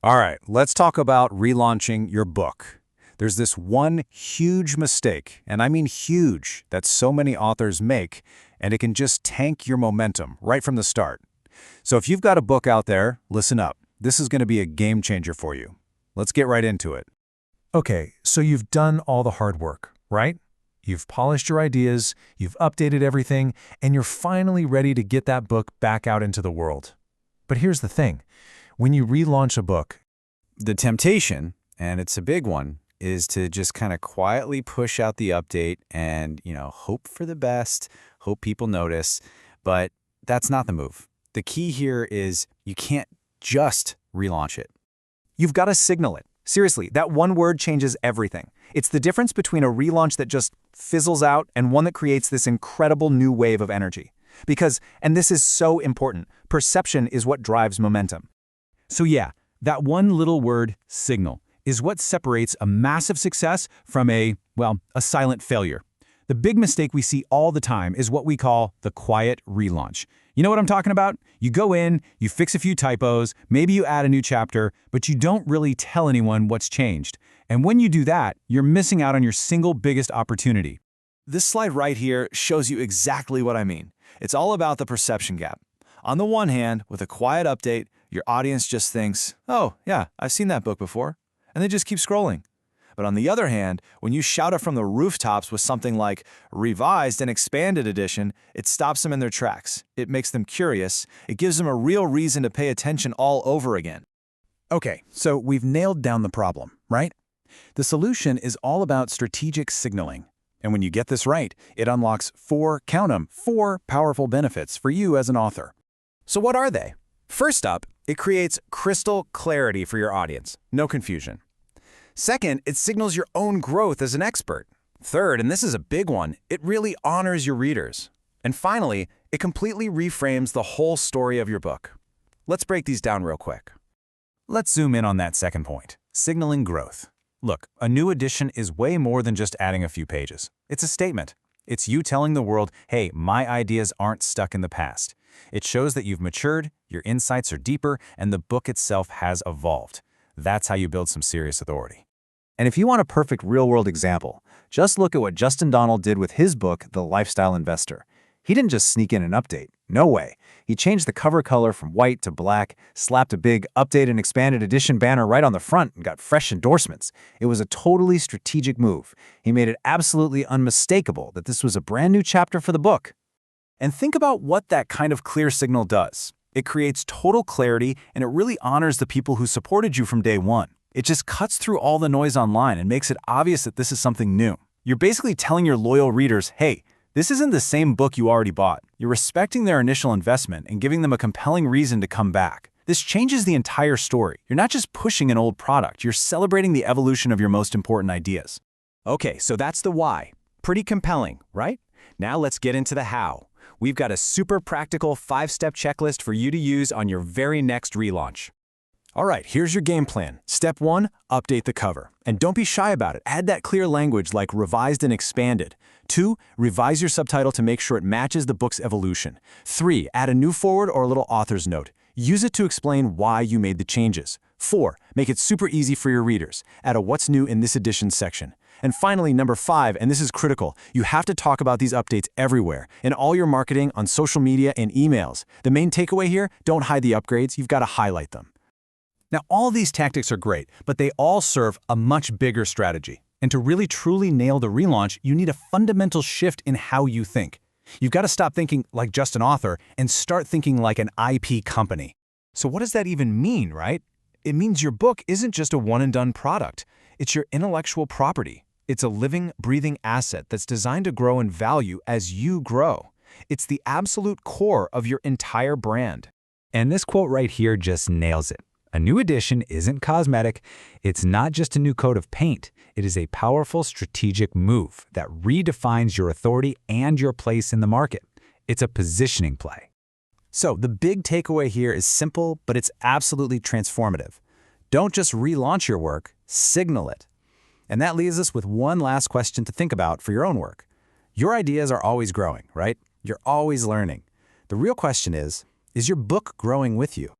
All right, let's talk about relaunching your book. There's this one huge mistake, and I mean huge, that so many authors make, and it can just tank your momentum right from the start. So if you've got a book out there, listen up. This is going to be a game changer for you. Let's get right into it. Okay, so you've done all the hard work, right? You've polished your ideas, you've updated everything, and you're finally ready to get that book back out into the world. But here's the thing. When you relaunch a book, The temptation, and it's a big one, is to just kind of quietly push out the update and, hope for the best, hope people notice, but that's not the move. The key here is you can't just relaunch it. You've got to signal it. Seriously, that one word changes everything. It's the difference between a relaunch that just fizzles out and one that creates this incredible new wave of energy. Because, and this is so important, perception is what drives momentum. So yeah, that one little word, signal, is what separates a massive success from a silent failure. The big mistake we see all the time is what we call the quiet relaunch. You know what I'm talking about? You go in, you fix a few typos, maybe you add a new chapter, but you don't really tell anyone what's changed. And when you do that, you're missing out on your single biggest opportunity. This slide right here shows you exactly what I mean. It's all about the perception gap. On the one hand, with a quiet update, your audience just thinks, oh, yeah, I've seen that book before, and they just keep scrolling. But on the other hand, when you shout it from the rooftops with something like revised and expanded edition, it stops them in their tracks. It makes them curious. It gives them a real reason to pay attention all over again. okay, so we've nailed down the problem, right? The solution is all about strategic signaling. And when you get this right, it unlocks four powerful benefits for you as an author. So what are they? First up, it creates crystal clarity for your audience, no confusion. Second, it signals your own growth as an expert. Third, and this is a big one, it really honors your readers. And finally, it completely reframes the whole story of your book. Let's break these down real quick. Let's zoom in on that second point, signaling growth. Look, a new edition is way more than just adding a few pages. It's a statement. It's you telling the world, hey, my ideas aren't stuck in the past. It shows that you've matured, your insights are deeper, and the book itself has evolved. That's how you build some serious authority. And if you want a perfect real-world example, just look at what Justin Donald did with his book, The Lifestyle Investor. He didn't just sneak in an update. No way. He changed the cover color from white to black, slapped a big Update and Expanded Edition banner right on the front, and got fresh endorsements. It was a totally strategic move. He made it absolutely unmistakable that this was a brand new chapter for the book. And think about what that kind of clear signal does. It creates total clarity, and it really honors the people who supported you from day one. It just cuts through all the noise online and makes it obvious that this is something new. You're basically telling your loyal readers, hey, this isn't the same book you already bought. You're respecting their initial investment and giving them a compelling reason to come back. This changes the entire story. You're not just pushing an old product, you're celebrating the evolution of your most important ideas. Okay, so that's the why. Pretty compelling, right? Now let's get into the how. We've got a super practical 5-step checklist for you to use on your very next relaunch. All right, here's your game plan. Step 1, update the cover. And don't be shy about it. Add that clear language like revised and expanded. 2, revise your subtitle to make sure it matches the book's evolution. 3, add a new foreword or a little author's note. Use it to explain why you made the changes. 4, make it super easy for your readers. Add a what's new in this edition section. And finally, number 5, and this is critical, you have to talk about these updates everywhere, in all your marketing, on social media, and emails. The main takeaway here, don't hide the upgrades, you've got to highlight them. Now, all these tactics are great, but they all serve a much bigger strategy. And to really truly nail the relaunch, you need a fundamental shift in how you think. You've got to stop thinking like just an author and start thinking like an IP company. So what does that even mean, right? It means your book isn't just a one-and-done product. It's your intellectual property. It's a living, breathing asset that's designed to grow in value as you grow. It's the absolute core of your entire brand. And this quote right here just nails it. A new edition isn't cosmetic. It's not just a new coat of paint. It is a powerful strategic move that redefines your authority and your place in the market. It's a positioning play. So the big takeaway here is simple, but it's absolutely transformative. Don't just relaunch your work, signal it. And that leaves us with one last question to think about for your own work. Your ideas are always growing, right? You're always learning. The real question is your book growing with you?